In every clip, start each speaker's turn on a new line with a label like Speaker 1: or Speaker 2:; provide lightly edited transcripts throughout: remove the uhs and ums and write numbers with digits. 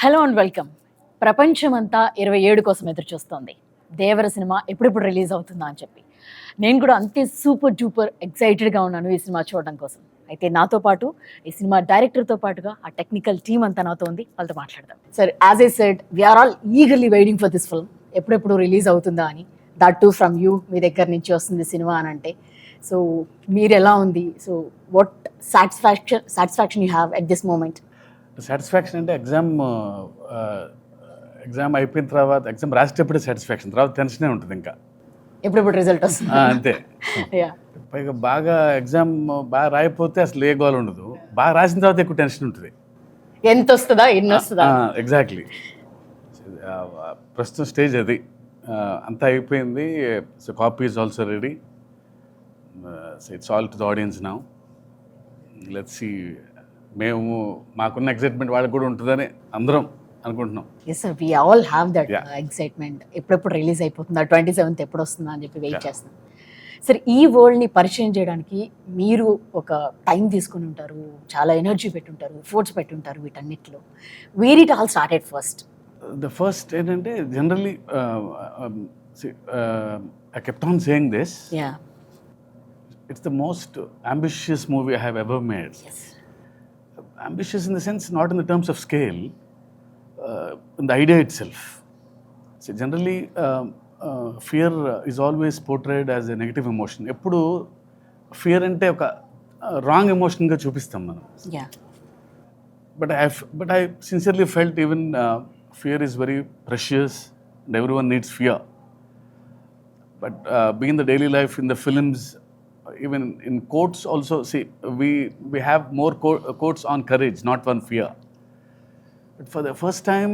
Speaker 1: Hello and welcome. ప్రపంచమంతా 27 కోసం ఎదురు చూస్తోంది. దేవర సినిమా ఎప్పుడెప్పుడు రిలీజ్ అవుతుందా అని చెప్పి. నేను కూడా అంతే సూపర్ డూపర్ ఎక్సైటెడ్గా ఉన్నాను ఈ సినిమా చూడడం కోసం. అయితే నాతో పాటు ఈ సినిమా డైరెక్టర్తో పాటుగా ఆ టెక్నికల్ టీమ్ అంతా నాతో ఉంది. వాళ్ళతో మాట్లాడదాం. Sir, as I said, we are all eagerly waiting for this film. ఎప్పుడెప్పుడు రిలీజ్ అవుతుందా అని. దట్ టు ఫ్రమ్ యూ, మీ దగ్గర నుంచి వస్తుంది సినిమా అని అంటే. సో మీరు ఎలా ఉంది? So what satisfaction you have at this moment?
Speaker 2: Satisfaction అంటే ఎగ్జామ్ అయిపోయిన తర్వాత ఎగ్జామ్ రాసేటప్పుడే సాటిస్ఫాక్షన్, తర్వాత టెన్షనే ఉంటుంది ఇంకా
Speaker 1: ఎప్పుడెప్పుడు రిజల్ట్ వస్తుంది
Speaker 2: అంతే. పైగా బాగా ఎగ్జామ్ బాగా రాయిపోతే అసలు ఏ గోల్ ఉండదు, బాగా రాసిన తర్వాత ఎక్కువ టెన్షన్ ఉంటుంది.
Speaker 1: ఎంత వస్తుందా, ఎన్ని వస్తుందా?
Speaker 2: ఎగ్జాక్ట్లీ. ప్రస్తుతం స్టేజ్ అది. అంతా అయిపోయింది. So copy is also ready. So it's all to the audience now. Let's see. మేము మాకున్న ఎక్సైట్మెంట్ వాళ్ళకి కూడా ఉంటుందని అందరం అనుకుంటున్నాం.
Speaker 1: Yes sir, we all have that excitement. ఎప్పుడెప్పుడు రిలీజ్ అయిపోతుందా, 27th ఎప్పుడు వస్తుందా అని చెప్పి వెయిట్ చేస్తున్నాం. సార్, ఈ వరల్డ్ని పరిచయం చేయడానికి మీరు ఒక టైం తీసుకుని ఉంటారు, చాలా ఎనర్జీ పెట్టుంటారు, ఎఫోర్ట్స్ పెట్టుంటారు వీటన్నిటిలో. Where it all started first?
Speaker 2: The first ఏంటంటే generally I kept on saying this, it's the most ambitious movie I have ever made. Ambitious in the sense, not in the terms of scale, in the idea itself. So generally, fear is always portrayed as a negative emotion. Eppudu fear ante oka wrong emotion ga chupistam manam.
Speaker 1: Yeah.
Speaker 2: But I sincerely felt even fear is very precious and everyone needs fear. But being in the daily life, in the films, even in quotes also, see, we have more quotes on courage, not on fear. But for the first time,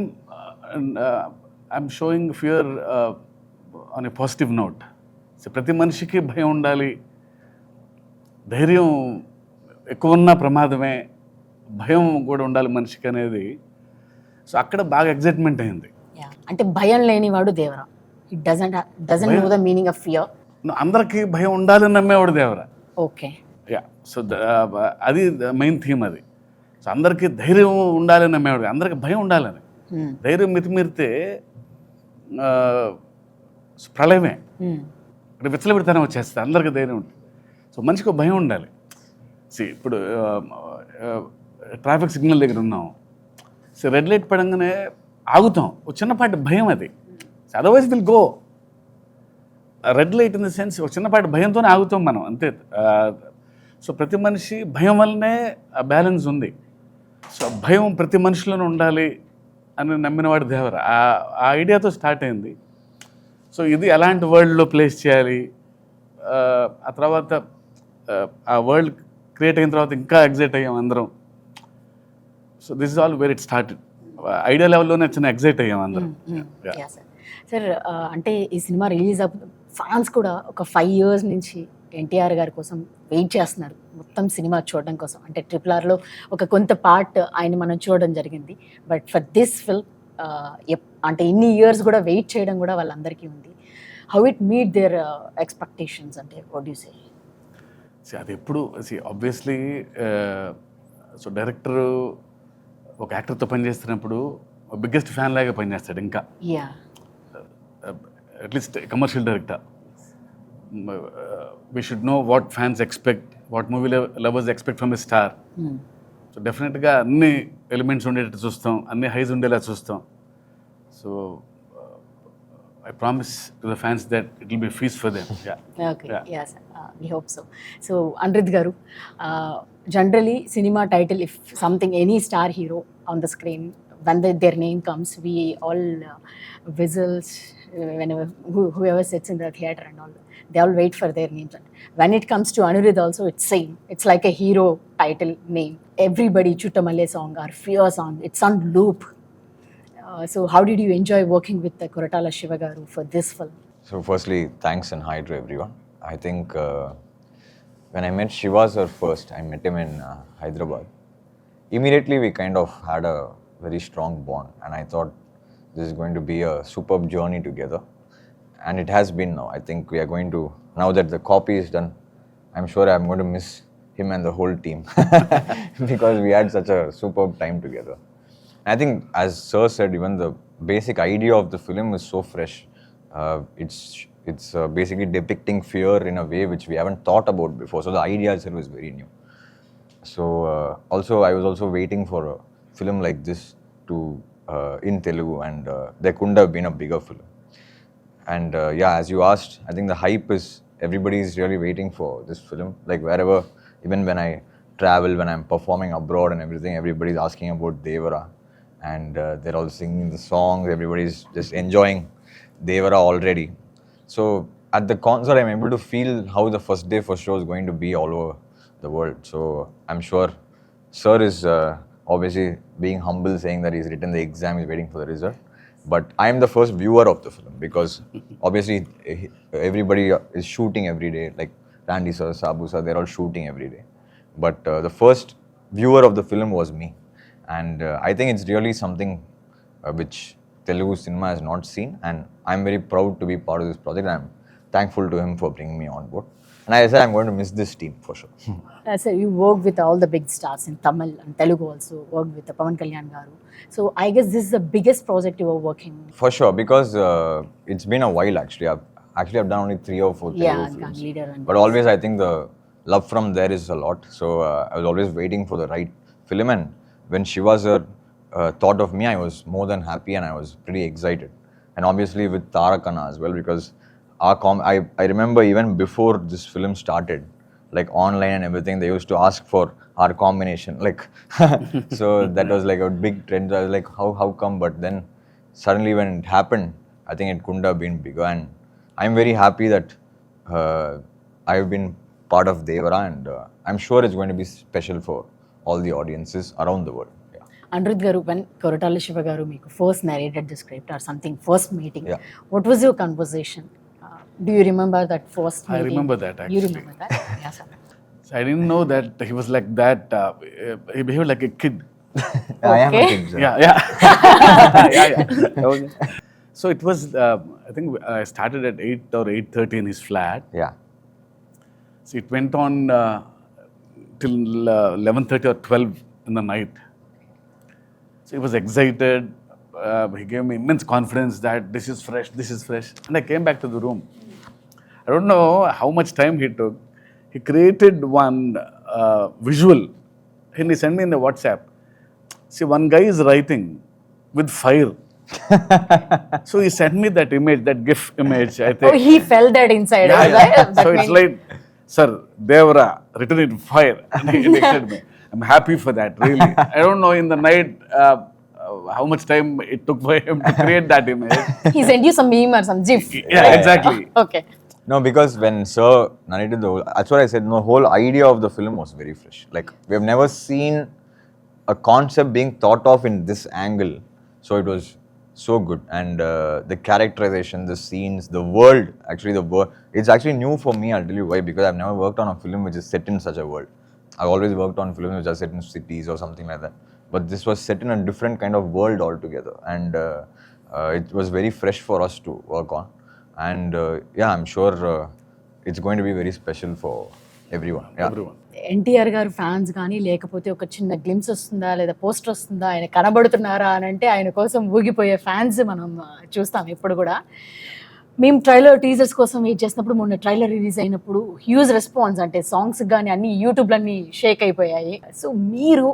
Speaker 2: I'm showing fear on a positive note. So ప్రతి మనిషికి భయం ఉండాలి, ధైర్యం ఎక్కువ ఉన్న ప్రమాదమే, భయం కూడా ఉండాలి మనిషికి అనేది. సో అక్కడ బాగా ఎగ్జైట్మెంట్ అయింది.
Speaker 1: అంటే భయం లేనివాడు Devara. It doesn't know the meaning of fear.
Speaker 2: అందరికీ భయం ఉండాలని నమ్మేవాడు దేవరా.
Speaker 1: ఓకే.
Speaker 2: సో అది మెయిన్ థీమ్ అది. సో అందరికీ ధైర్యం ఉండాలని నమ్మేవాడు, అందరికి భయం ఉండాలని. ధైర్యం మితిమీరితే ప్రళయమే, అంటే విచ్చలవిడితనం వచ్చేస్తుంది. అందరికీ ధైర్యం ఉంటుంది. సో మనిషికి భయం ఉండాలి. ఇప్పుడు ట్రాఫిక్ సిగ్నల్ దగ్గర ఉన్నాం, సో రెడ్ లైట్ పడంగానే ఆగుతాం, ఒక చిన్నపాటి భయం అది. Otherwise will go. Red light in the sense ఒక చిన్నపాటి భయంతోనే ఆగుతాం మనం, అంతే. సో ప్రతి మనిషి భయం వల్లనే బ్యాలెన్స్ ఉంది. సో భయం ప్రతి మనిషిలోనూ ఉండాలి అని నమ్మినవాడు దేవర. ఆ ఐడియాతో స్టార్ట్ అయింది. సో ఇది ఎలాంటి వరల్డ్లో ప్లేస్ చేయాలి, ఆ తర్వాత ఆ వరల్డ్ క్రియేట్ అయిన తర్వాత ఇంకా ఎగ్జైట్ అయ్యాం అందరం. So this is all where it started. Idea లెవెల్లోనే చిన్న ఎగ్జైట్ అయ్యాం అందరం.
Speaker 1: సార్, అంటే ఈ సినిమా రిలీజ్ ఫ్యాన్స్ కూడా ఒక 5 years నుంచి ఎన్టీఆర్ గారి కోసం వెయిట్ చేస్తున్నారు, మొత్తం సినిమా చూడడం కోసం. అంటే RRRలో ఒక కొంత పార్ట్ ఆయన మనం చూడడం జరిగింది. బట్ ఫర్ దిస్ ఫిల్మ్ అంటే ఇన్ని ఇయర్స్ కూడా వెయిట్ చేయడం కూడా వాళ్ళందరికీ ఉంది. How it meet there expectations? అంటే వాట్ యు సే?
Speaker 2: అది ఎప్పుడు ఆబ్వియస్లీ సో డైరెక్టర్ ఒక యాక్టర్తో పనిచేస్తున్నప్పుడు బిగ్గెస్ట్ ఫ్యాన్ లాగా పనిచేస్తాడు. ఇంకా at least commercial director, we should know what fans expect, what movie lovers expect from a star. So డెఫినెట్గా అన్ని ఎలిమెంట్స్ ఉండేటట్టు చూస్తాం, అన్ని హైస్ ఉండేలా చూస్తాం. So I promise to the fans that it will be a feast for them.
Speaker 1: Okay. Yes, we hope so. So Anirudh garu, generally cinema title, if something, any star hero on the screen, when their name comes, we all whistles whenever whoever sits in the theater and all, they all wait for their names. When it comes to Anirudh also, it's same. It's like a hero title name. Everybody Chuttamalle song or Fear song, it's on loop. So how did you enjoy working with the Koratala Siva garu for this film?
Speaker 3: So firstly, thanks and hi to everyone. I think when I met Shiva sir first, I met him in Hyderabad. Immediately we kind of had a very strong bond, and I thought this is going to be a superb journey together, and it has been now. I think we are going to, now that the copy is done, I'm sure I'm going to miss him and the whole team because we had such a superb time together. I think, as Sir said, even the basic idea of the film is so fresh. It's basically depicting fear in a way which we haven't thought about before. So the idea itself is very new. So also, I was also waiting for a film like this to in Telugu, and there couldn't have been a bigger film. And yeah, as you asked, I think the hype is, everybody is really waiting for this film. Like wherever, even when I travel, when I'm performing abroad and everything, everybody's asking about Devara, and they're all singing the songs. Everybody's just enjoying Devara already. So at the concert, I'm able to feel how the first day for show is going to be all over the world. So I'm sure Sir is obviously being humble, saying that he's written the exam, he's waiting for the result. But I'm the first viewer of the film, because obviously everybody is shooting every day. Like Randy sir, Sabu sir, they're all shooting every day. But the first viewer of the film was me. And I think it's really something which Telugu cinema has not seen. And I'm very proud to be part of this project. I'm thankful to him for bringing me on board. And I said I'm going to miss this team for sure.
Speaker 1: So you worked with all the big stars in Tamil and Telugu also, worked with Pavan Kalyan garu. So I guess this is the biggest project you were working.
Speaker 3: For sure, because it's been a while actually. I've done only 3 or 4
Speaker 1: Yeah,
Speaker 3: Telugu
Speaker 1: Gang
Speaker 3: films.
Speaker 1: Leader and
Speaker 3: But always I think the love from there is a lot. So I was always waiting for the right film. And when Shiva sir thought of me, I was more than happy, and I was pretty excited. And obviously with Tarakana as well, because I remember even before this film started, like online and everything, they used to ask for our combination. Like, so that was like a big trend. I was like, how come? But then suddenly when it happened, I think it couldn't have been bigger. And I'm very happy that I've been part of Devara, and I'm sure it's going to be special for all the audiences around the world. Yeah.
Speaker 1: Anirudh garu, when Koratala Siva garu meeku first narrated the script or something, first meeting,
Speaker 3: Yeah.
Speaker 1: what was your conversation? Do you remember that first meeting?
Speaker 2: I remember that,
Speaker 1: You
Speaker 2: actually.
Speaker 1: remember that? Yes, sir.
Speaker 2: So I didn't know that he was like that. He behaved like a kid.
Speaker 3: I am a
Speaker 1: Okay.
Speaker 3: kid, sir.
Speaker 2: Yeah. So it was, I think I started at 8 or 8:30 in his flat.
Speaker 3: Yeah.
Speaker 2: So it went on till 11:30 or 12 in the night. So he was excited. He gave me immense confidence that this is fresh. And I came back to the room. I don't know how much time he took. He created one visual, and he sent me in the WhatsApp. See, one guy is writing with fire. So he sent me that image, that GIF image, I think.
Speaker 1: Oh, he felt that inside.
Speaker 2: Yeah,
Speaker 1: right?
Speaker 2: yeah.
Speaker 1: That
Speaker 2: So it's
Speaker 1: means-
Speaker 2: like, sir, Devara, written in fire. And he texted me. I'm happy for that, really. I don't know in the night how much time it took for him to create that image.
Speaker 1: he sent you some meme or some GIF.
Speaker 2: Yeah, exactly.
Speaker 1: Okay.
Speaker 3: No, because when Sir narrated the whole, that's what I said, the whole idea of the film was very fresh. Like, we have never seen a concept being thought of in this angle. So it was so good. And the characterization, the scenes, the world, it's actually new for me, I'll tell you why, because I've never worked on a film which is set in such a world. I've always worked on films which are set in cities or something like that. But this was set in a different kind of world altogether. And it was very fresh for us to work on. And yeah, I'm sure it's going to be very special for everyone. Yeah.
Speaker 2: Everyone.
Speaker 1: NTR గారు fans కానీ లేకపోతే ఒక చిన్న glimpse వస్తుందా లేదా poster వస్తుందా, ఆయన కనబడుతున్నారా అని అంటే ఆయన కోసం ఊగిపోయే ఫ్యాన్స్ మనం చూస్తాం ఇప్పుడు కూడా. మేము ట్రైలర్ టీజర్స్ కోసం వెయిట్ చేసినప్పుడు, మొన్న ట్రైలర్ రిలీజ్ అయినప్పుడు హ్యూజ్ రెస్పాన్స్, అంటే సాంగ్స్ కానీ అన్ని యూట్యూబ్లన్నీ షేక్ అయిపోయాయి. సో మీరు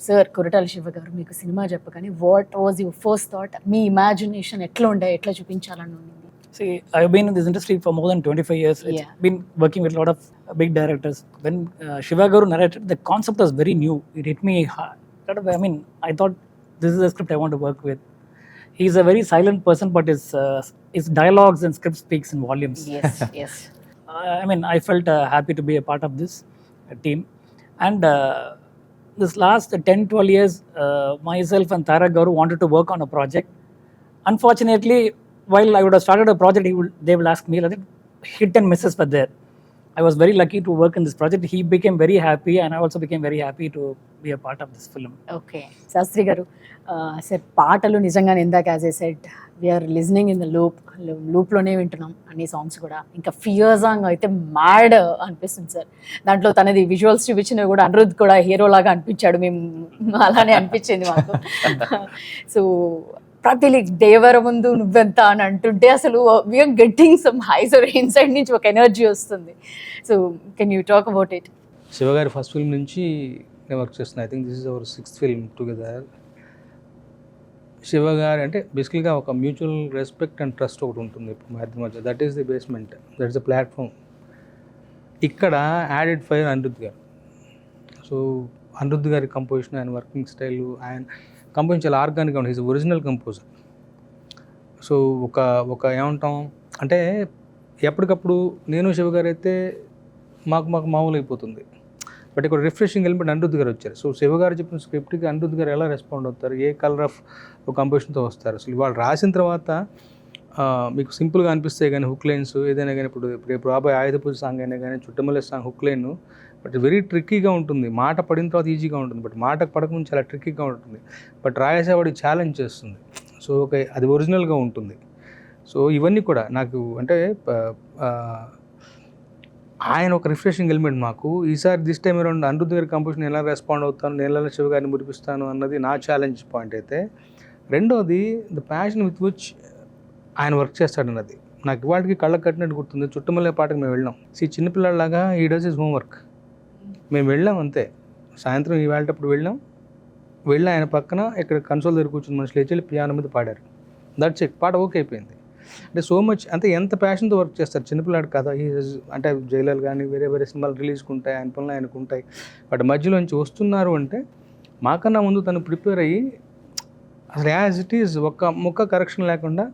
Speaker 1: సార్ కొరటాల శివ గారు మీకు సినిమా చెప్పగానే what was your first thought? Me imagination ఎట్లా ఉండే, ఎట్లా చూపించాలని ఉంది?
Speaker 4: See, I've been in this industry for more than 25 years. It's
Speaker 1: Yeah.
Speaker 4: been working with a lot of big directors. When Shiva Garu narrated, the concept was very new. It hit me hard. I mean, I thought this is a script I want to work with. He's a very silent person, but his dialogues and script speaks in volumes.
Speaker 1: Yes, yes.
Speaker 4: I mean, I felt happy to be a part of this team. And this last 10-12 years, myself and Tarak Garu wanted to work on a project. Unfortunately, while I would have started a project, they will ask me, like, hit and misses were there. I was very lucky to work in this project. He became very happy, and I also became very happy to be a part of this film.
Speaker 1: Okay Shastri garu sir పాటలు నిజంగానే ఇందాక as a set we're listening in the లూప్లోనే వింటున్నాం అన్ని songs కూడా. ఇంకా fear song అయితే mad అనిపిస్తుంది సార్. దాంట్లో తనది విజువల్స్ చూపించినవి కూడా అనిరుద్ధ్ కూడా హీరో లాగా అనిపించాడు, మేము అలానే అనిపించింది మాకు. సో ప్రతి దేవర ముందు నువ్వెంత అని అంటుంటే అసలు we are getting some highs inside నుంచి ఒక ఎనర్జీ వస్తుంది. So can you talk about it?
Speaker 5: Shiva గారి ఫస్ట్ ఫిల్మ్ నుంచి నేను వర్క్ చేస్తున్నాను. I think this is our 6th film together. Shiva గారు అంటే బేసికల్గా ఒక మ్యూచువల్ రెస్పెక్ట్ అండ్ ట్రస్ట్ ఒకటి ఉంటుంది ఇప్పుడు మా ఇద్దరి మధ్య. That is the basement, that is the platform. ఇక్కడ యాడెడ్ ఫైర్ అనిరుద్ధ్ గారు. సో అనిరుద్ధ్ గారి కంపోజిషన్, ఆయన వర్కింగ్ స్టైల్, ఆయన కంపోజిషన్ చాలా ఆర్గానిక్గా ఉంటుంది. Is original composer. సో ఒక ఏమంటాం అంటే ఎప్పటికప్పుడు నేను శివ గారు అయితే మాకు మామూలు అయిపోతుంది. బట్ ఇక్కడ రిఫ్రెషింగ్ ఎలిమెంట్ అనిరుద్ధ్ గారు వచ్చారు. సో శివ గారు చెప్పిన స్క్రిప్ట్కి అనిరుద్ధ్ గారు ఎలా రెస్పాండ్ అవుతారు, ఏ కలర్ ఆఫ్ కంపోజిషన్తో వస్తారు. అసలు వాళ్ళు రాసిన తర్వాత మీకు సింపుల్గా అనిపిస్తాయి కానీ హుక్ లైన్స్ ఏదైనా కానీ, ఇప్పుడు రేపు రాబోయే ఆయుధ పూజ సాంగ్ అయినా కానీ, చుట్టమల్లె song hook line but very ట్రిక్కీగా ఉంటుంది. మాట పడిన తర్వాత ఈజీగా ఉంటుంది, బట్ మాట పడకముందు చాలా ట్రిక్కీగా ఉంటుంది. బట్ రాయేసేవాడికి ఛాలెంజ్ చేస్తుంది. సో అది ఒరిజినల్గా ఉంటుంది. సో ఇవన్నీ కూడా నాకు అంటే ఆయన ఒక రిఫ్రెషింగ్ ఎలిమెంట్ మాకు. ఈసారి దిస్ టైం అరౌండ్ అనిరుద్ధ్ గారి కంపోజిషన్ ఎలా రెస్పాండ్ అవుతాను, నేను ఎలా శివ గారిని మురిపిస్తాను అన్నది నా ఛాలెంజ్ పాయింట్ అయితే. రెండోది ద ప్యాషన్ విత్ విచ్ ఆయన వర్క్ చేస్తాడన్నది నాకు ఇవాటికి కళ్ళకు కట్టినట్టు గుర్తుంది. చుట్టమల్లే పాటకు మేము వెళ్ళాం. చిన్నపిల్లలాగా ఈ డస్ హిస్ హోంవర్క్. మేము వెళ్ళాం అంతే. సాయంత్రం ఈ వెళ్ళేటప్పుడు వెళ్ళి ఆయన పక్కన ఇక్కడ కన్సోల్ దగ్గర కూర్చుని మనుషులు లేచి పియానో మీద పాడారు. That's it. పాట ఓకే అయిపోయింది. అంటే సో మచ్ అంటే ఎంత ప్యాషన్తో వర్క్ చేస్తారు. చిన్నపిల్లాడు కదా, అంటే జైలర్ కానీ వేరే సినిమాలు రిలీజ్కి ఉంటాయి, ఆయన పనులు ఆయనకు ఉంటాయి. బట్ మధ్యలోంచి వస్తున్నారు అంటే మాకన్నా ముందు తను ప్రిపేర్ అయ్యి అసలు యాజ్ ఇట్ ఈజ్ ఒక్క ముక్క కరెక్షన్ లేకుండా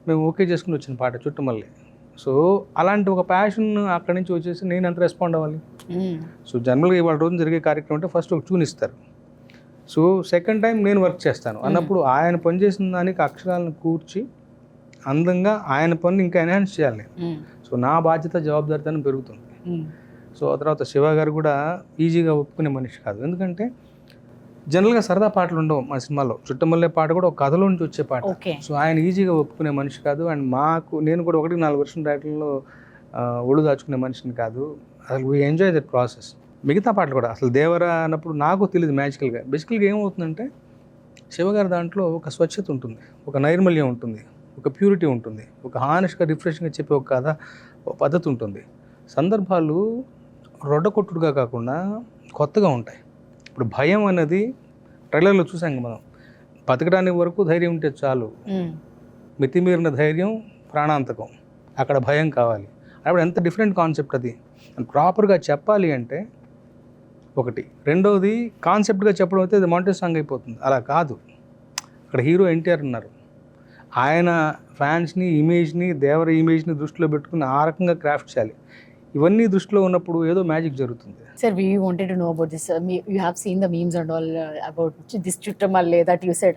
Speaker 5: మేము ఓకే చేసుకుని వచ్చిన పాట చుట్టమల్లి. సో అలాంటి ఒక ప్యాషన్ అక్కడి నుంచి వచ్చేసి నేను ఎంత రెస్పాండ్ అవ్వాలి. సో జనరల్గా ఇవాళ రోజు జరిగే కార్యక్రమం అంటే ఫస్ట్ ఒక ట్యూన్ ఇస్తారు. సో సెకండ్ టైం నేను వర్క్ చేస్తాను అన్నప్పుడు ఆయన పనిచేసిన దానికి అక్షరాలను కూర్చి అందంగా ఆయన పని ఇంకా ఎన్హాన్స్ చేయాలి. సో నా బాధ్యత జవాబుదారితనం పెరుగుతుంది. సో ఆ తర్వాత శివ గారు కూడా ఈజీగా ఒప్పుకునే మనిషి కాదు. ఎందుకంటే జనరల్గా సరదా పాటలు ఉండవు మా సినిమాలో. చుట్టమల్లే పాట కూడా ఒక కథలో నుంచి వచ్చే పాట. సో ఆయన ఈజీగా ఒప్పుకునే మనిషి కాదు. అండ్ నేను కూడా 1-4 వర్షం టైటిల్లో ఒళ్ళు దాచుకునే మనిషిని కాదు. అసలు వీ ఎంజాయ్ దట్ ప్రాసెస్. మిగతా పాటలు కూడా అసలు దేవరా అన్నప్పుడు నాకు తెలియదు మ్యాజికల్గా. బేసికల్గా ఏమవుతుందంటే శివగారి దాంట్లో ఒక స్వచ్ఛత ఉంటుంది, ఒక నైర్మల్యం ఉంటుంది, ఒక ప్యూరిటీ ఉంటుంది, ఒక హానెస్ట్గా రిఫ్రెషింగ్గా చెప్పే ఒక కథ, ఒక పద్ధతి ఉంటుంది. సందర్భాలు రొడ్డకొట్టుడుగా కాకుండా కొత్తగా ఉంటాయి. ఇప్పుడు భయం అనేది ట్రైలర్లో చూసాం మనం. బతకడానికి వరకు ధైర్యం ఉంటే చాలు, మితిమీరిన ధైర్యం ప్రాణాంతకం, అక్కడ భయం కావాలి. అప్పుడు ఎంత డిఫరెంట్ కాన్సెప్ట్ అది. ప్రాపర్గా చెప్పాలి అంటే ఒకటి. రెండవది కాన్సెప్ట్గా చెప్పడం అయితే అది మాంటేజ్ సాంగ్ అయిపోతుంది. అలా కాదు. అక్కడ హీరో ఎన్టీఆర్ ఉన్నారు. ఆయన ఫ్యాన్స్ని, ఇమేజ్ని, దేవర ఇమేజ్ని దృష్టిలో పెట్టుకుని ఆ రకంగా క్రాఫ్ట్ చేయాలి. ఇవన్నీ దృష్టిలో ఉన్నప్పుడు ఏదో మ్యాజిక్ జరుగుతుంది.
Speaker 1: Sir, we wanted to know about this. You have seen the memes and all about this chuttamalle that you said.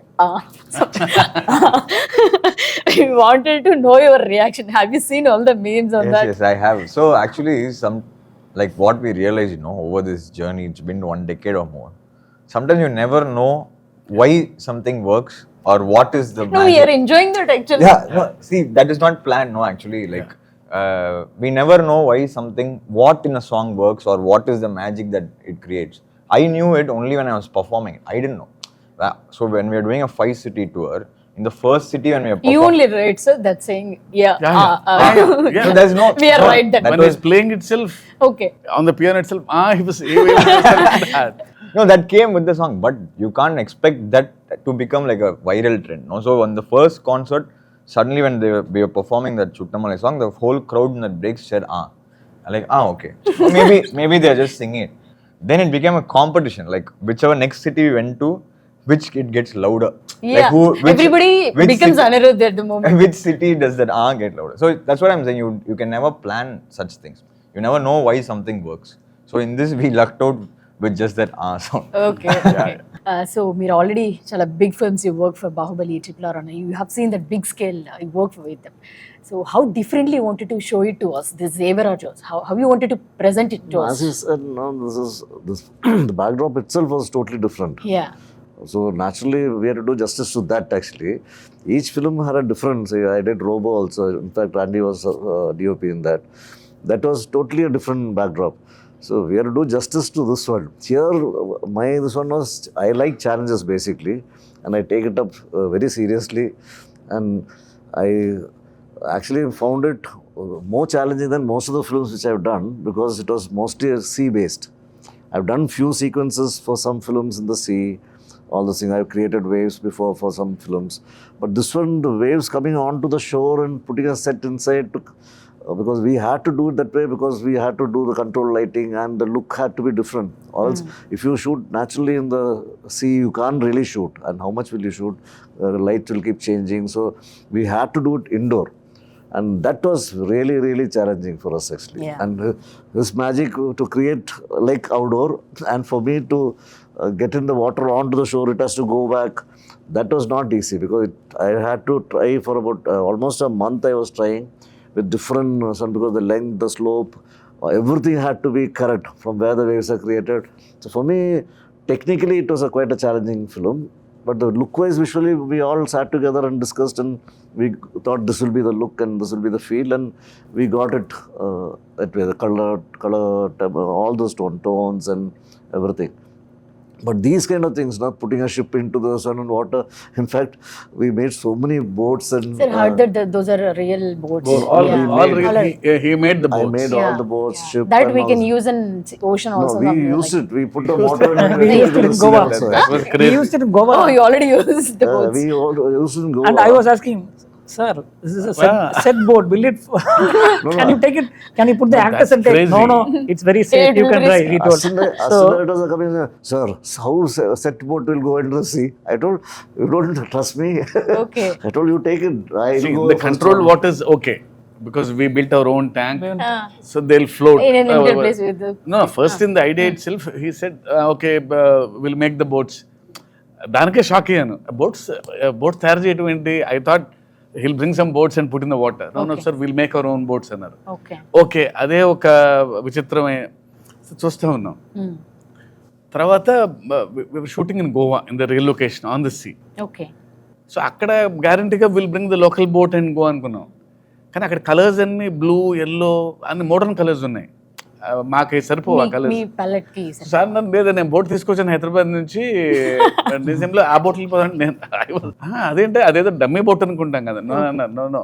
Speaker 1: We wanted to know your reaction. Have you seen all the memes on that?
Speaker 3: Yes, I have. So actually, like what we realize, over this journey, it's been 1 decade or more. Sometimes you never know why something works or what is the magic.
Speaker 1: No, we are enjoying that actually.
Speaker 3: Yeah, no, see, that is not planned, no, actually. Like, we never know why what in a song works or what is the magic that it creates. I knew it only when I was performing. I didn't know. So when we are doing a 5-city tour, in the first city when we are performing...
Speaker 1: You only right, sir, that's saying, yeah.
Speaker 3: So there's no...
Speaker 1: We are right then.
Speaker 2: When he's playing itself,
Speaker 1: Okay.
Speaker 2: on the piano itself, he was like that.
Speaker 3: No, that came with the song, but you can't expect that to become like a viral trend. No? So on the first concert, suddenly when we were performing that Chuttamalai song, the whole crowd in that break said, like, okay. So maybe they're just singing it. Then it became a competition, like whichever next city we went to, which it gets louder.
Speaker 1: Yeah,
Speaker 3: like
Speaker 1: everybody becomes Anirudh at the moment.
Speaker 3: Which city does that get louder? So that's what I'm saying, you can never plan such things. You never know why something works. So in this we lucked out with just that sound.
Speaker 1: Okay so మీరు already చాలా big films you work for Baahubali RRR and you have seen that big scale you work with them. So how differently you wanted to show it to us, this Devara shows? How you wanted to present it to
Speaker 6: As
Speaker 1: us?
Speaker 6: you said, no, this the backdrop itself was totally different.
Speaker 1: Yeah.
Speaker 6: So naturally, we had to do justice to that actually. Each film had a difference. I did Robo also. In fact, Andy was DOP in that. That was totally a different backdrop. So we had to do justice to this one. Here, this one was, I like challenges basically, and I take it up very seriously. And I actually found it more challenging than most of the films which I've done because it was mostly sea-based. I've done few sequences for some films in the sea, all this thing. I've created waves before for some films. But this one, the waves coming onto the shore and putting a set inside, because we had to do it that way because we had to do the control lighting and the look had to be different. Or else, if you shoot naturally in the sea, you can't really shoot. And how much will you shoot? The light will keep changing. So we had to do it indoor. And that was really, really challenging for us actually.
Speaker 1: Yeah.
Speaker 6: And this magic to create like outdoor, and for me to get in the water onto the shore, it has to go back. That was not easy because I had to try for about almost a month. I was trying with different sun because the length, the slope, everything had to be correct from where the waves are created. So for me, technically, it was quite a challenging film. But the look-wise, visually, we all sat together and discussed, and we thought this will be the look and this will be the feel, and we got it that way. The color, all those tones and everything. But these kind of things, not putting a ship into the sun and water. In fact, we made so many boats and.
Speaker 1: Sir, heard that those are real boats.
Speaker 2: All
Speaker 1: Yeah.
Speaker 2: he made the
Speaker 6: I
Speaker 2: boats.
Speaker 6: made all the boats, ship.
Speaker 1: That
Speaker 6: and
Speaker 1: we
Speaker 6: all
Speaker 1: can
Speaker 6: this.
Speaker 1: use in ocean also.
Speaker 6: No, we
Speaker 1: somewhere,
Speaker 6: used
Speaker 1: like-
Speaker 6: it. We put the motor and
Speaker 4: We used it in Goa.
Speaker 2: That was
Speaker 4: We
Speaker 2: crazy.
Speaker 4: used it in Goa.
Speaker 1: Oh, you already used the boats.
Speaker 6: We all used it in Goa.
Speaker 4: And I was asking, sir, this is a set boat. Will it? Can you take it? Can you put the actors
Speaker 2: that's
Speaker 4: and take?
Speaker 2: crazy.
Speaker 4: No, it's very safe.
Speaker 1: It
Speaker 4: You
Speaker 1: will
Speaker 4: can
Speaker 1: be
Speaker 4: drive. He told.
Speaker 6: As soon as it was coming, sir, how set boat will go into the sea? I told, you don't trust me.
Speaker 1: Okay.
Speaker 6: I told you take it. I
Speaker 2: See,
Speaker 6: go
Speaker 2: the
Speaker 6: first
Speaker 2: controlled
Speaker 6: one.
Speaker 2: water is okay because we built our own tank,
Speaker 1: Ah.
Speaker 2: so they'll float.
Speaker 1: In an Indian place with the.
Speaker 2: No, first in the idea itself, he said, okay, we'll make the boats. దానికే shock అయ్యాను. Boats తయారు చేయడం ఏంటి? I thought he'll bring some boats and put in the water. No, sir, we'll make our own boats అన్నారు.
Speaker 1: Okay.
Speaker 2: Okay, అదే ఒక విచిత్రమే చూస్తూ ఉన్నాం. తర్వాత shooting in Goa in the real location on the sea.
Speaker 1: Okay.
Speaker 2: So అక్కడ గ్యారంటీగా will bring the local boat and go అనుకున్నాం. కానీ అక్కడ కలర్స్ అన్ని బ్లూ, ఎల్లో అన్ని మోడర్న్ కలర్స్ ఉన్నాయి. మాకు సరిపోవు ఆ కలర్స్.
Speaker 1: మీ palette కి sir.
Speaker 2: సార్ నన్ను లేదా నేను బోట్ తీసుకొచ్చాను హైదరాబాద్ నుంచి డిసెంబర్లో ఆ బోట్ వెళ్ళిపోతాను నేను. అదేంటే అదేదో డమ్మీ బోట్ అనుకుంటాం కదా. నో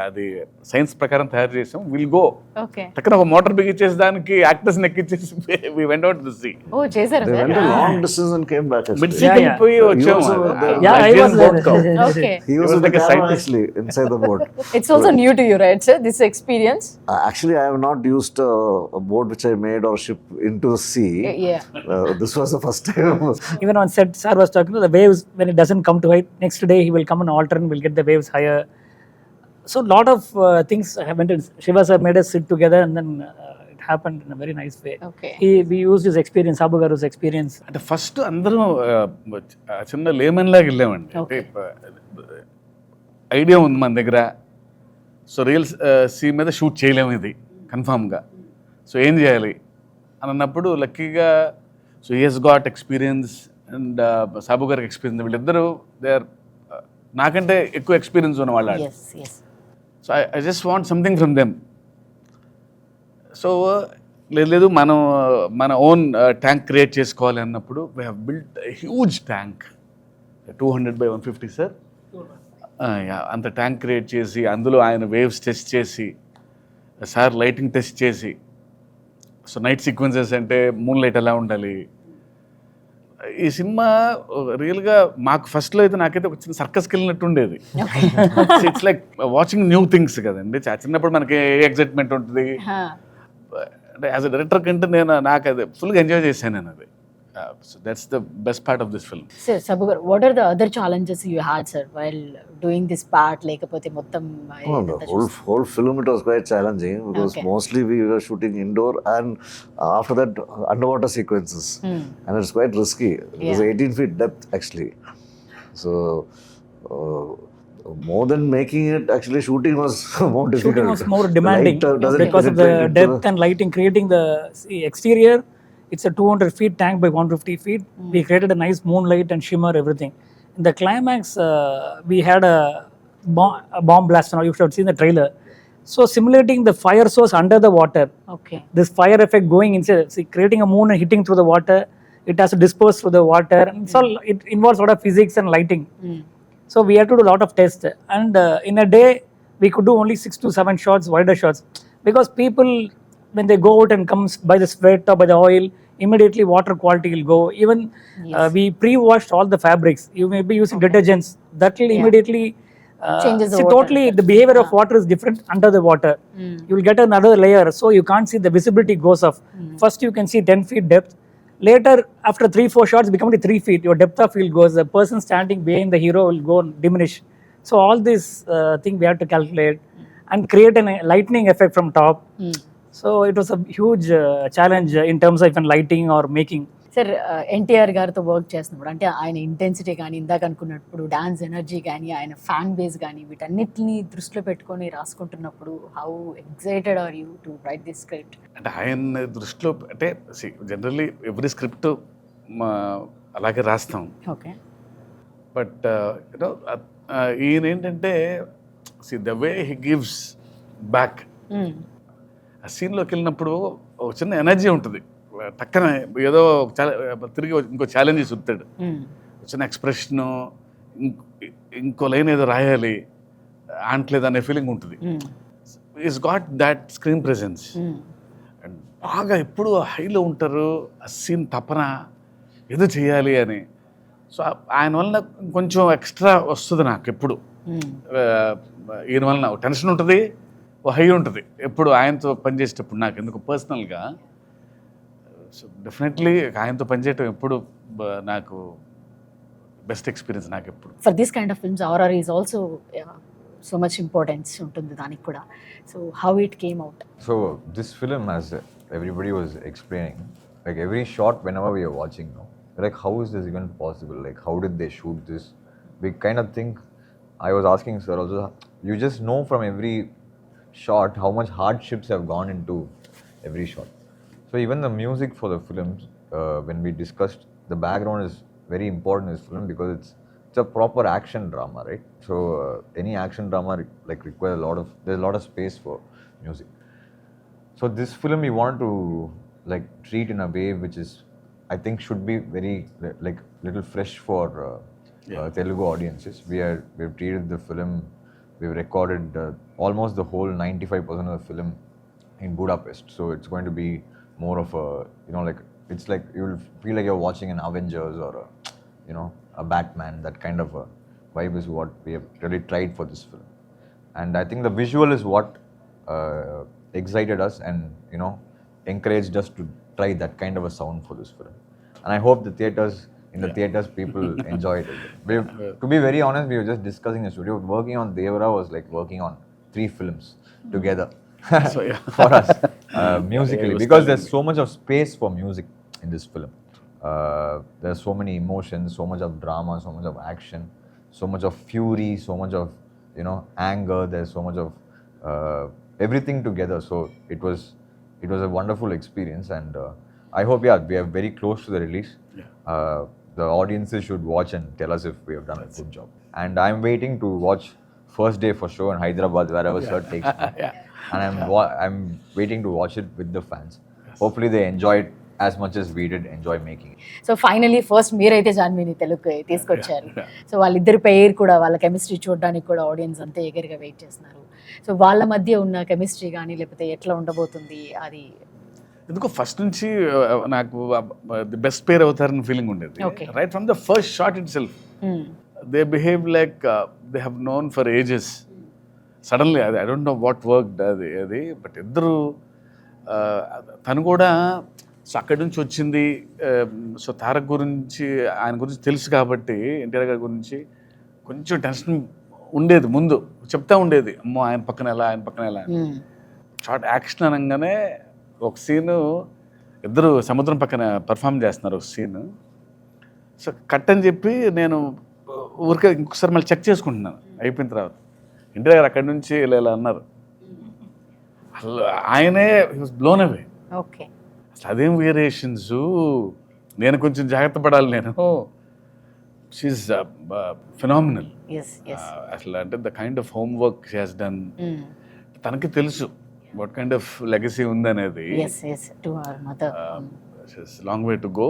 Speaker 2: అది సైన్స్ ప్రకారం తయారు చేసాం. Will go
Speaker 1: Okay.
Speaker 2: టక్కన ఒక మోటార్ బిగించేసి దానికి యాక్టర్స్ ఎక్కించేసి we went out to sea.
Speaker 1: Oh, చేశారా
Speaker 6: They
Speaker 1: sir?
Speaker 6: went a long distance and came back.
Speaker 2: Mid
Speaker 6: Actually.
Speaker 2: See
Speaker 4: Yeah,
Speaker 2: వెళ్ళిపోయి
Speaker 6: He
Speaker 2: వచ్చాము.
Speaker 6: also was there.
Speaker 4: Yeah, I was
Speaker 2: boat cow.
Speaker 1: Okay.
Speaker 6: He was
Speaker 2: was
Speaker 6: in the
Speaker 2: like a
Speaker 6: camera
Speaker 2: scientist.
Speaker 6: actually inside the boat.
Speaker 1: It's also new to you, right, sir? This experience?
Speaker 6: Actually, I have not used a boat which I made or ship into the sea.
Speaker 1: Yeah.
Speaker 6: This was the first time.
Speaker 4: Even on set, sir was talking to the waves when it doesn't come to height. Next day, he will come and alter and we'll get the waves higher. So, lot of things happened. Shiva sir made us sit together, and then it happened in a very nice way.
Speaker 1: Okay.
Speaker 4: We used his experience, Sabu garu's experience.
Speaker 2: అంటే first అందరం చిన్న lemon లాగా వెళ్ళామండి. అంటే idea ఉంది మన దగ్గర. So real sea మీద షూట్ చేయలేము ఇది కన్ఫామ్గా. సో ఏం చేయాలి అని అన్నప్పుడు లక్కీగా so he's got experience and Sabu గారికి ఎక్స్పీరియన్స్. వీళ్ళిద్దరూ దే ఆర్ నాకంటే ఎక్కువ ఎక్స్పీరియన్స్ ఉన్న వాళ్ళు.
Speaker 1: Yes, yes.
Speaker 2: So I just want something from them. So లేదు మన ఓన్ ట్యాంక్ క్రియేట్ చేసుకోవాలి అన్నప్పుడు we have built huge tank 200 by 150 sir. అంత ట్యాంక్ క్రియేట్ చేసి అందులో ఆయన వేవ్స్ టెస్ట్ చేసి సార్ లైటింగ్ టెస్ట్ చేసి సో నైట్ సీక్వెన్సెస్ అంటే మూన్ లైట్ ఎలా ఉండాలి. ఈ సినిమా రియల్గా మాకు ఫస్ట్లో అయితే నాకైతే ఒక చిన్న సర్కస్కి వెళ్ళినట్టు ఉండేది. It's like watching new things కదండి. చిన్నప్పుడు మనకి ఏ ఎగ్జైట్మెంట్ ఉంటుంది. అంటే యాజ్ అ డైరెక్టర్ కంటే నాకు అది ఫుల్గా ఎంజాయ్ చేశాను నేను. అది So that's the best part of this film.
Speaker 1: Sir, Sabu garu, what are the other challenges you had, sir, while doing this part? లేకపోతే మొత్తం
Speaker 6: Oh, the whole film it was quite challenging because
Speaker 1: Okay.
Speaker 6: mostly we were shooting indoor and after that underwater sequences, and it's quite risky. It was
Speaker 1: Yeah.
Speaker 6: 18 feet depth actually, so uh, more than making it, actually shooting was more difficult.
Speaker 4: Shooting was more demanding
Speaker 6: The light, doesn't
Speaker 4: because of the
Speaker 6: penetrate into
Speaker 4: depth and lighting. Creating the exterior, it's a 200 feet tank by 150 feet. We created a nice moonlight and shimmer, everything. In the climax, we had a bomb blast. Now you should have seen the trailer. So simulating the fire source under the water,
Speaker 1: Okay.
Speaker 4: this fire effect going inside, see, creating a moon and hitting through the water, it has to disperse through the water. And so it involves a lot of physics and lighting. So we had to do a lot of tests, and in a day we could do only 6 to 7 shots, wider shots, because people, when they go out and comes by the sweat or by the oil, immediately water quality will go. Even we pre-washed all the fabrics. You may be using detergents that will immediately
Speaker 1: Changes the
Speaker 4: see,
Speaker 1: water
Speaker 4: totally
Speaker 1: effect.
Speaker 4: the behavior of water is different under the water. You will get another layer, so you can't see, the visibility goes off. First you can see 10 feet depth. Later, after 3-4 shots, become only 3 feet. Your depth of field goes. The person standing behind the hero will go and diminish. So all this thing we have to calculate and create a lightning effect from top. So it was a huge challenge in terms of even lighting or making.
Speaker 1: Sir NTR గారితో work చేస్తున్నప్పుడు అంటే ఆయన intensity కానీ ఇందాక అనుకున్నప్పుడు dance energy కానీ ఆయన fan base కానీ వీటన్నిటిని దృష్టిలో పెట్టుకొని రాసుకుంటున్నప్పుడు how excited are you to write this script?
Speaker 2: అంటే ఆయన దృష్టిలో అంటే జనరల్లీ ఎవ్రీ స్క్రిప్ట్ అలాగే రాస్తాం.
Speaker 1: ఓకే.
Speaker 2: బట్ యూనో ఈయన ఏంటంటే the way he gives back, ఆ సీన్లోకి వెళ్ళినప్పుడు ఒక చిన్న ఎనర్జీ ఉంటుంది. టక్కన ఏదో తిరిగి ఇంకో ఛాలెంజ్ చూస్తాడు, చిన్న ఎక్స్ప్రెషను, ఇంకో లైన్ ఏదో రాయాలి అంటలేదు అనే ఫీలింగ్ ఉంటుంది. Is got that screen presence and బాగా ఎప్పుడు హైలో ఉంటారు. ఆ సీన్ తపన ఏదో చేయాలి అని. సో ఆయన వలన కొంచెం ఎక్స్ట్రా వస్తుంది నాకు ఎప్పుడు. ఈయన వలన టెన్షన్ ఉంటుంది, ఓ హై ఉంటుంది ఎప్పుడు ఆయనతో పనిచేసేటప్పుడు నాకు ఎందుకు పర్సనల్గా. సో డెఫినెట్లీ ఆయనతో పనిచేయటం ఎప్పుడు నాకు బెస్ట్ ఎక్స్పీరియన్స్ నాకు ఎప్పుడు.
Speaker 1: For this kind of films RR is also so much importance ఉంటుంది దానికి కూడా. So how it came out?
Speaker 3: So this film, as everybody was explaining, like every shot whenever we are watching now, like how is this even possible? Like how did they shoot this? We kind of think, I was asking sir also, you just know from every shot how much hardships have gone into every shot. So even the music for the films, when we discussed, the background is very important in this film because it's a proper action drama, right? So any action drama like requires there's a lot of space for music. So this film we want to like treat in a way which is, I think, should be very like little fresh for Telugu audiences. We've treated the film, we've recorded almost the whole 95% of the film in Budapest. So it's going to be more of a, like it's like you'll feel like you're watching an Avengers or a Batman. That kind of a vibe is what we have really tried for this film. And I think the visual is what excited us and encouraged us to try that kind of a sound for this film. And I hope the theaters people enjoyed it. To be very honest, we were just discussing the studio. Working on Devara was like working on 3 films together.
Speaker 2: So, yeah.
Speaker 3: For us musically, because there's so much of space for music in this film. There's so many emotions, so much of drama, so much of action, so much of fury, so much of anger. There's so much of everything together. So it was a wonderful experience, and I hope we are very close to the release. The audiences should watch and tell us if we have done a good job. And I'm waiting to watch first day for show in Hyderabad, wherever sir takes me. And I'm waiting to watch it with the fans. Hopefully they enjoy it as much as we did enjoy making it.
Speaker 1: So finally first మీరైతే జాన్వీని తెలుగుకి తీసుకొచ్చారు. So వాళ్ళిద్దరి పేరు కూడా, వాళ్ళ chemistry చూడడానికి కూడా audience అంతా ఎగర్గా వెయిట్ చేస్తున్నారు. సో వాళ్ళ మధ్య ఉన్న కెమిస్ట్రీ కానీ లేకపోతే ఎట్లా ఉండబోతుంది అది
Speaker 2: ఎందుకో ఫస్ట్ నుంచి నాకు ది బెస్ట్ పేర్ అవుతారని ఫీలింగ్ ఉండేది. Right from the first shot itself they behave like they have known for ages. Suddenly అది I don't know what work అది బట్ ఇద్దరు తను కూడా సో అక్కడి నుంచి వచ్చింది. సో తారక్ గురించి, ఆయన గురించి తెలుసు కాబట్టి, ఎన్టీఆర్ గారి గురించి కొంచెం టెన్షన్ ఉండేది. ముందు చెప్తా ఉండేది, అమ్మో ఆయన పక్కన ఎలా, ఆయన పక్కన ఎలా. షార్ట్ యాక్షన్ అనగానే ఒక సీను ఇద్దరు సముద్రం పక్కన పర్ఫామ్ చేస్తున్నారు ఒక సీన్. సో కట్ అని చెప్పి నేను ఊరికే ఇంకొకసారి మళ్ళీ చెక్ చేసుకుంటున్నాను అయిపోయిన తర్వాత. ఎన్టీఆర్ గారు అక్కడి నుంచి ఇలా ఇలా అన్నారు. అసలు ఆయనే వాజ్ బ్లోన్ అవే.
Speaker 1: ఓకే.
Speaker 2: అసలు అదేం వేరియేషన్స్, నేను కొంచెం జాగ్రత్త పడాలి. నేను షీఈస్ ఫినామినల్. అసలు అంటే the kind of homework she has done. తనకి తెలుసు వాట్ కైండ్ ఆఫ్ లెగసీ ఉందనేది. Long way to go.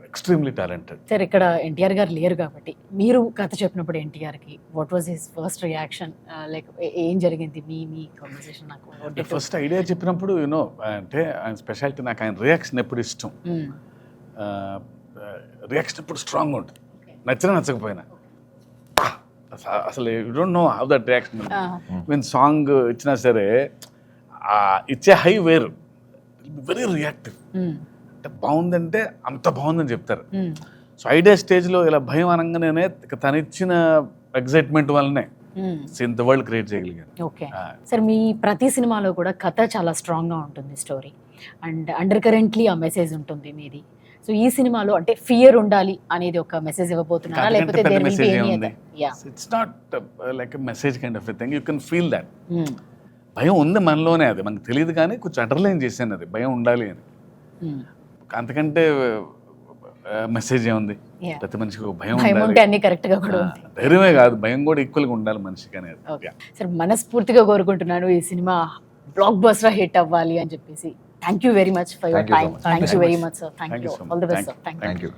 Speaker 2: Extremely talented.
Speaker 1: Sir ఇక్కడ ఎన్టీఆర్ గారు లేరు కాబట్టి మీరు కథ చెప్పినప్పుడు ఎన్టీఆర్కి what was his first reaction, like ఏం జరిగింది మీ కాన్వర్సేషన్? నాకు
Speaker 2: ఫస్ట్ ఐడియా చెప్పినప్పుడు యూనో అంటే ఆయన స్పెషాలిటీ, నాకు ఆయన రియాక్షన్ ఎప్పుడు ఇష్టం. రియాక్షన్ ఎప్పుడు స్ట్రాంగ్ ఉంటుంది, నచ్చినా నచ్చకపోయినా. అసలు you don't know how that reaction. Mean song ఇచ్చినా సరే ఇచ్చే హై వేరు, వెరీ రియాక్టివ్. అంటే బాగుందంటే అంత బాగుందని చెప్తారు. సో ఐడియా స్టేజ్లో ఇలా భయం అనగానే తను ఇచ్చిన ఎగ్జైట్మెంట్ వల్లనే ఇంత వరల్డ్ క్రియేట్ చేయగలిగాను.
Speaker 1: ఓకే సార్, మీ ప్రతి సినిమాలో కూడా కథ చాలా స్ట్రాంగ్గా ఉంటుంది, స్టోరీ అండ్ అండర్ కరెంట్లీ ఆ మెసేజ్ ఉంటుంది మీది. సో ఈ సినిమాలో అంటే ఫియర్ ఉండాలి అనేది ఒక మెసేజ్ ఇవ్వబోతున్నారా, లేకపోతే
Speaker 2: it's not like message kind of thing, you can feel that. భయం ఉంది మనలోనే, అది మనకు తెలియదు కానీ కొంచెం అండర్లైన్ చేశాను అది భయం ఉండాలి అని. అంతకంటే మెసేజ్ ఏముంది? ప్రతి మనిషికి భయం
Speaker 1: ఉంటే అన్ని కరెక్ట్ గా కూడా ఉంది.
Speaker 2: ధైర్యమే కాదు, భయం కూడా ఈక్వల్ గా ఉండాలి మనిషికి అనేది.
Speaker 1: సార్ మనస్ఫూర్తిగా కోరుకుంటున్నాను ఈ సినిమా బ్లాక్ బస్టర్ హిట్ అవ్వాలి అని చెప్పేసి. Thank you very much for your time. Thank you very much sir. Thank you. All the best sir. Thank you.